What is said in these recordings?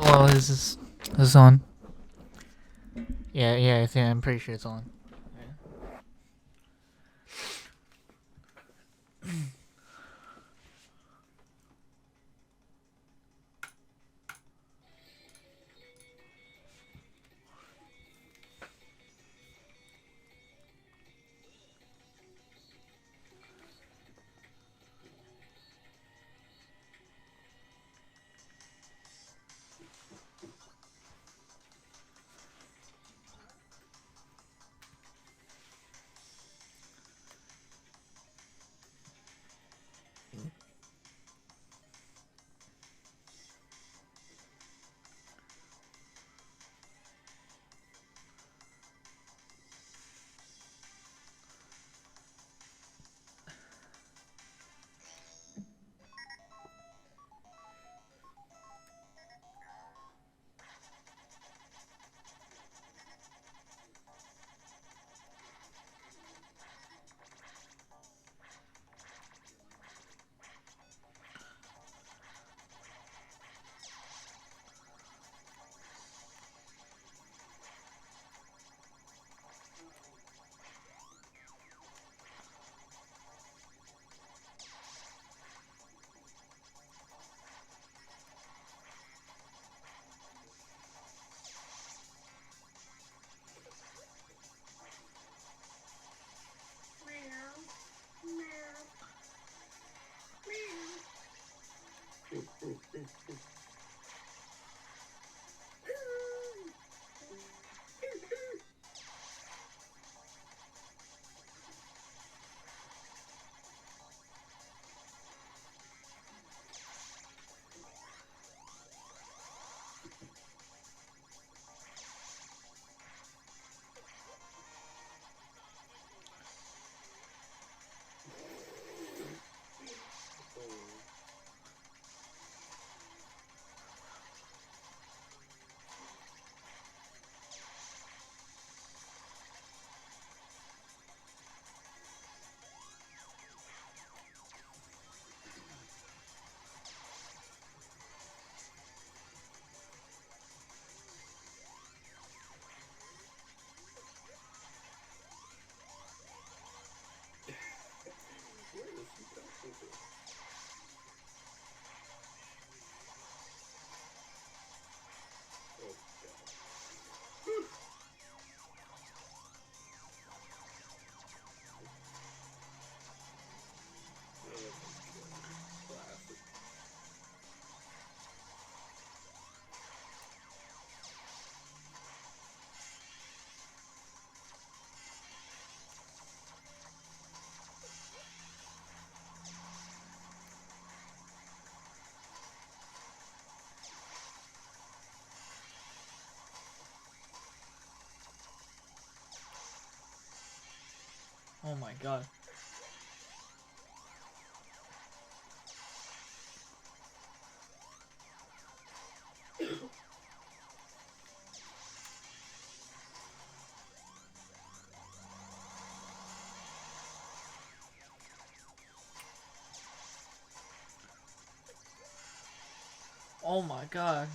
Well, is this on? Yeah, I think I'm pretty sure it's on. Oh my god. Oh my god.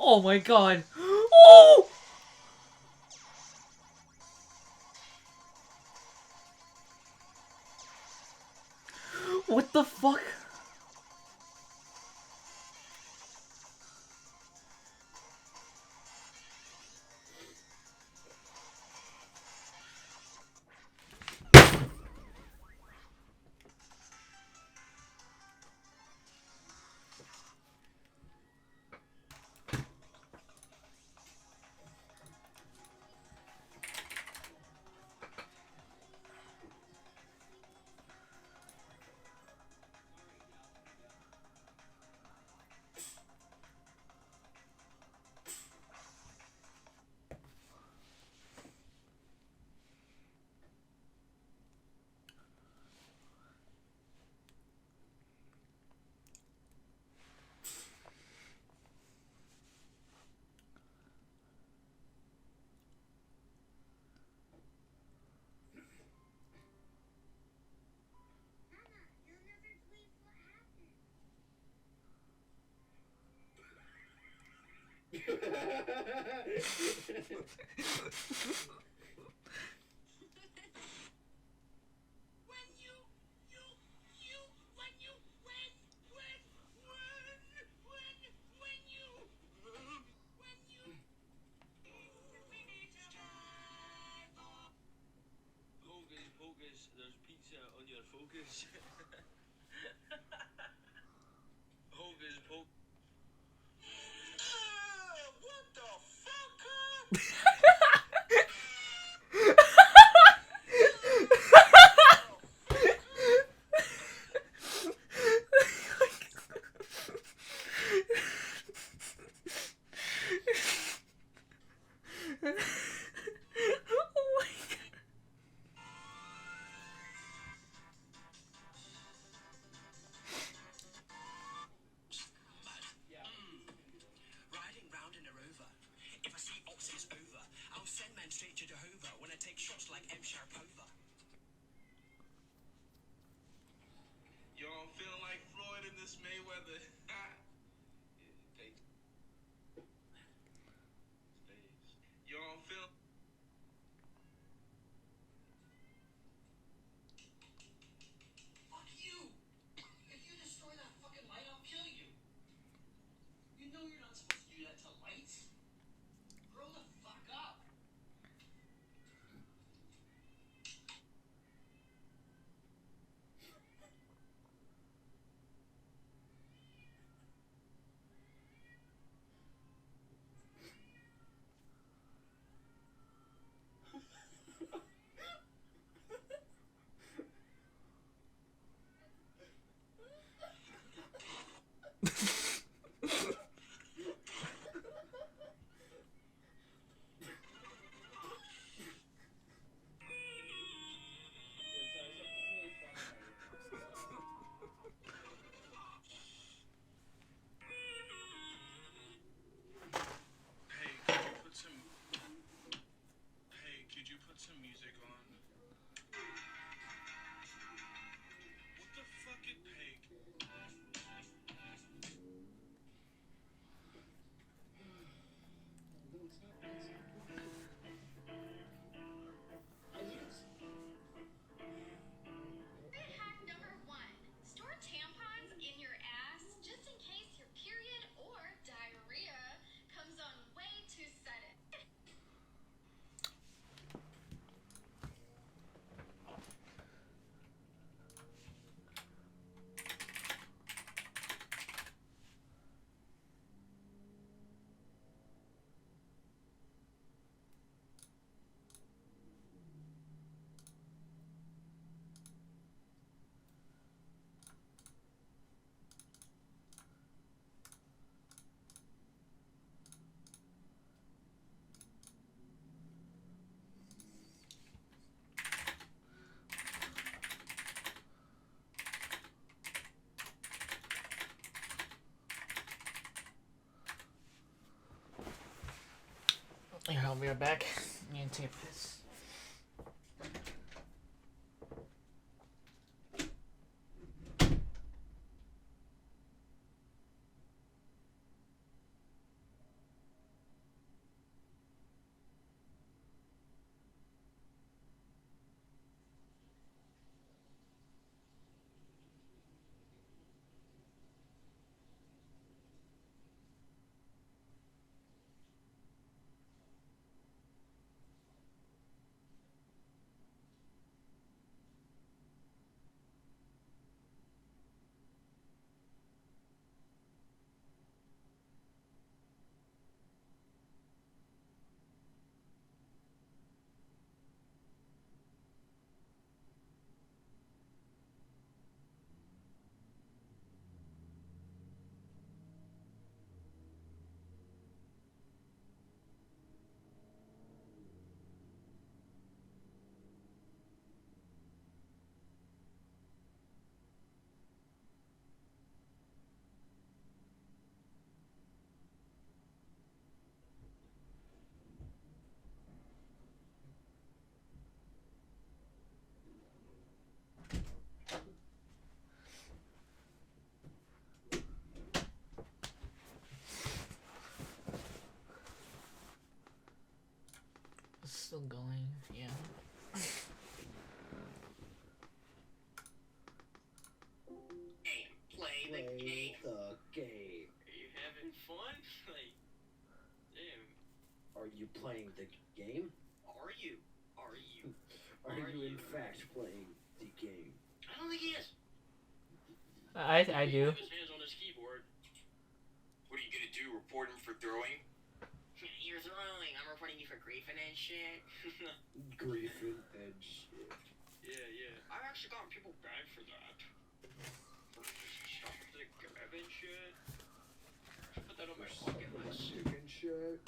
Oh my god. Oh! What the fuck? Focus, there's pizza on your focus. Hocus pocus. What the fuck? Oh my god. Riding round in a rover. If I see oxes over, I'll send men straight to Jehovah when I take shots like M. Sharapova. Yo, I'm feeling like Floyd in this Mayweather. Yo, I'm feeling. Fuck you! If you destroy that fucking light, I'll kill you. You know you're not supposed to do that to lights. Grow the fuck up. Hey, could you put some music on? What the fuck is Hey. Hack number 1. Store tampons in your ass just in case your period or diarrhea comes on way too sudden. Here, I'll be right back. I'm gonna tape this. still going. Yeah. Play the game. the game. Are you having fun? Like, damn. Are you playing the game? Are you? Are you? Are you in fact playing the game? I don't think he is. I He do. has his hands on his keyboard. What are you gonna do? Report him for throwing? You're throwing. I'm reporting you for griefing and shit. Griefing and shit. Yeah. I've actually gotten people banned for that. For stuff like grab and shit. Should put that on my bucket list. Sick and shit.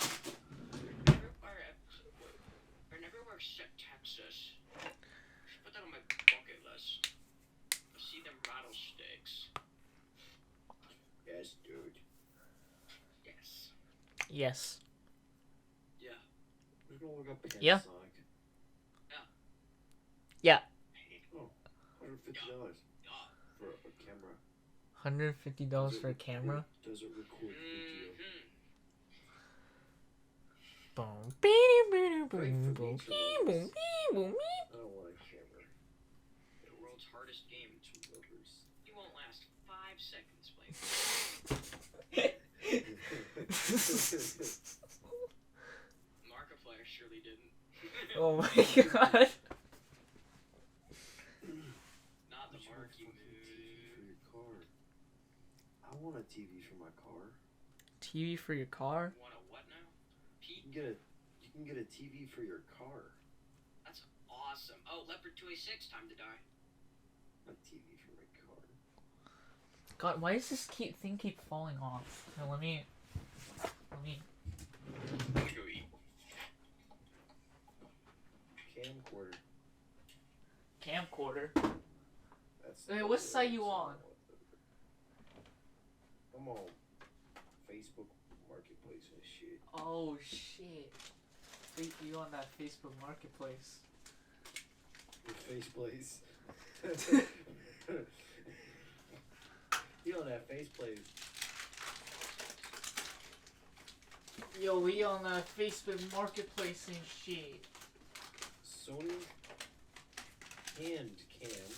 Everywhere except Texas. Should put that on my bucket list. I see them rattlesnakes. Yes, dude. Yes. Yes. Yeah. We're gonna look up Panasonic. Yeah. Oh, $150 Yeah. for a camera. $150 for a camera. Does it record video? Boom. Boom, boom, I don't want a camera. The world's hardest game. Two rubbers. You won't last 5 seconds playing. Markiplier surely didn't. Oh my god. Not the Which one Marky fucking TV for move. your car? I want a TV for my car. TV for your car? Want a what now? Pete? You can get a TV for your car. That's awesome. Oh, Leopard 286, time to die. A TV for my car. God, why does this thing keep falling off? Here, let me. I'm gonna go eat. Camcorder. Camcorder. That's Wait, what site you on? I'm on Facebook Marketplace and shit. Oh shit. Wait, you on that Facebook Marketplace? Your face place. You on that face place. Yo, we on that Facebook Marketplace and shit. Sony Hand Cam.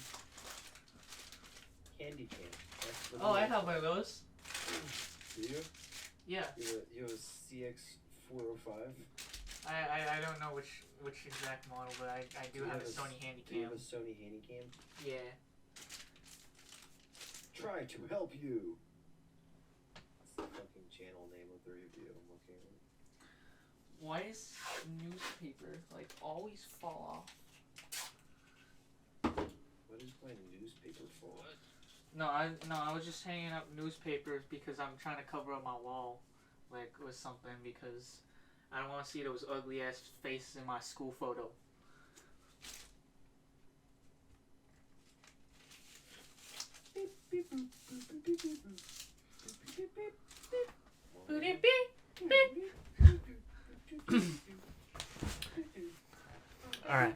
Handy Cam. That's what Oh, it I is. have one of those. Do you? Yeah. You have a CX405? I don't know which exact model, but I do have a Sony Do you have Handycam. a Sony Handycam? Yeah. Try to help you. That's the fucking channel name of the review I'm looking at. Why does newspaper like always fall off? What is my newspaper for? What? No, I was just hanging up newspapers because I'm trying to cover up my wall, like with something because I don't want to see those ugly ass faces in my school photo. Boop, Alright.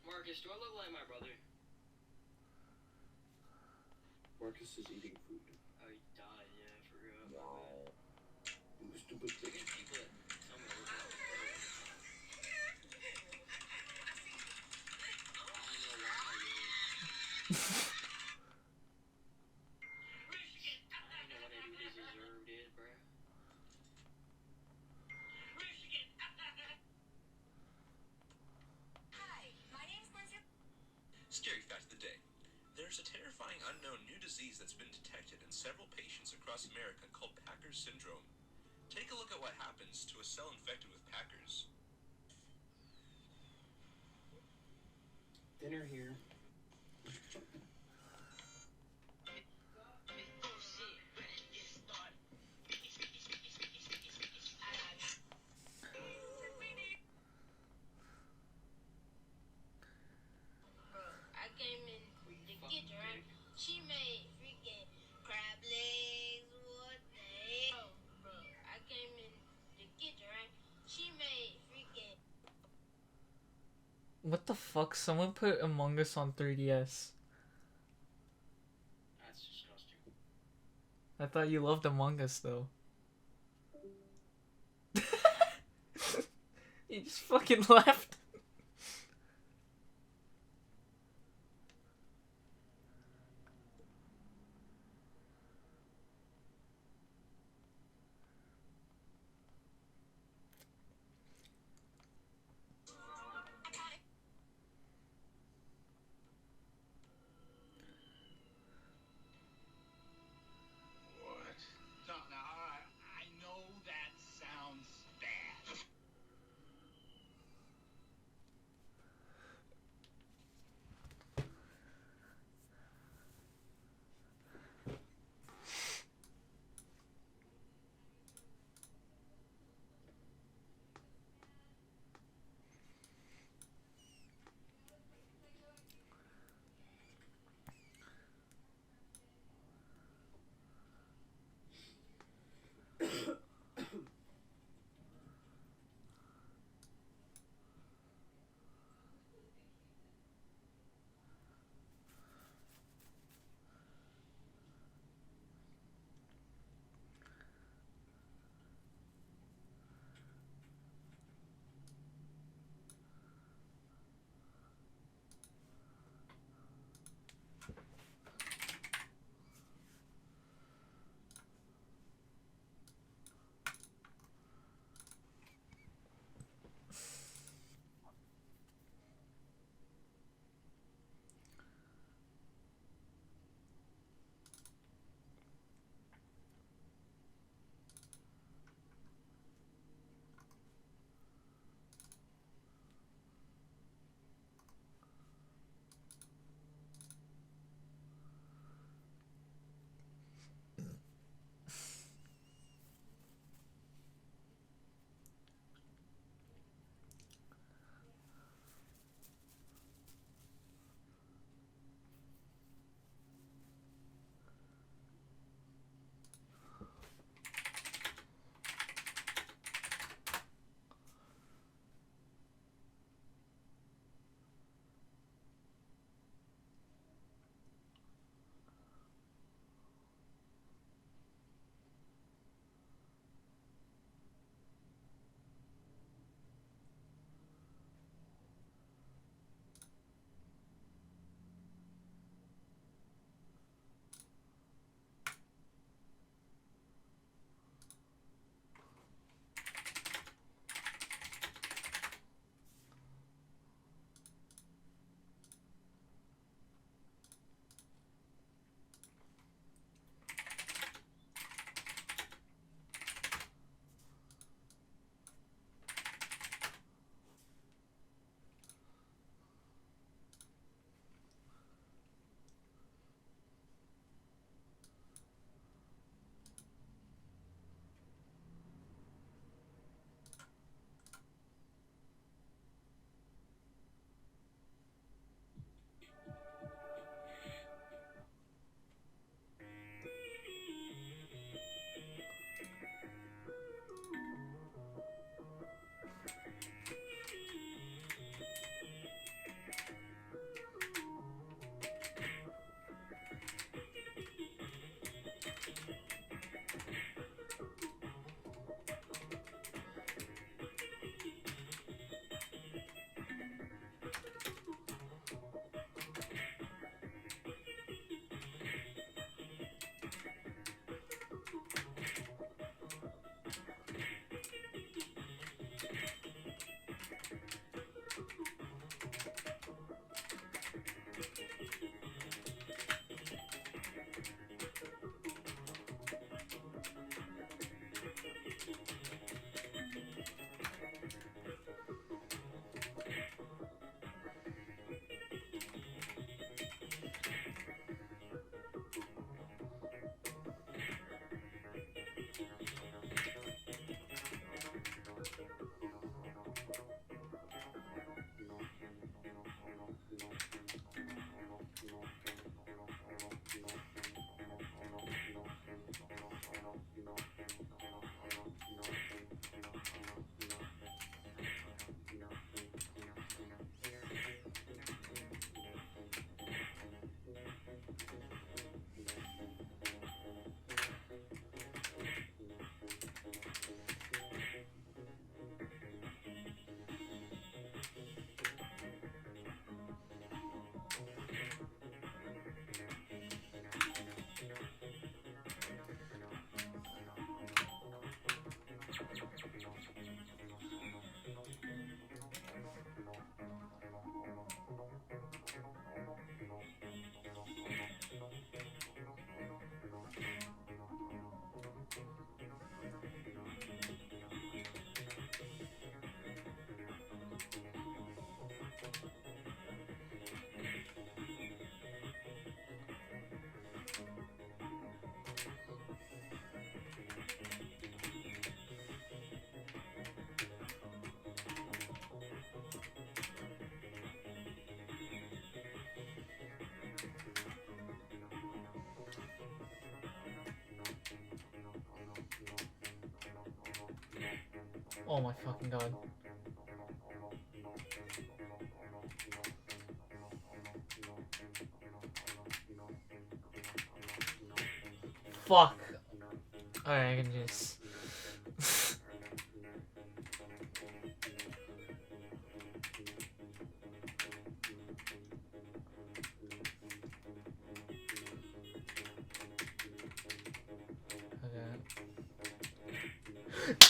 Marcus, do I look like my brother? Marcus is eating food. Oh, he died, yeah, I forgot about that. You stupid I bitch. get people that tell me I look like my brother. I know why, really. I know what I did deserved it, bruh. Hi, my name's Lindsay. Scary fact of the day. There's a terrifying unknown new disease that's been detected in several patients across America called Packer's syndrome. Take a look at what happens to a cell infected with Packer's. Dinner here. I came in the kitchen, right? She made freaking crab legs. What the fuck? Someone put Among Us on 3DS. That's disgusting. I thought you loved Among Us though. You just fucking left. What? No, I know that sounds bad. Oh my fucking god. Fuck. Alright, I can just...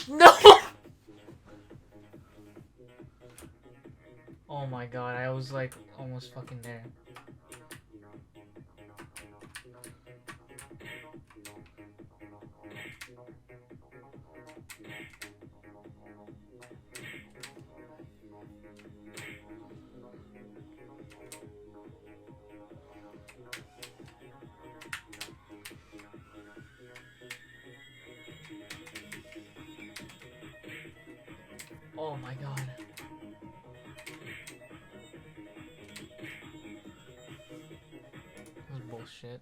No! Oh my god, I was like almost fucking there. Oh my god. This is bullshit.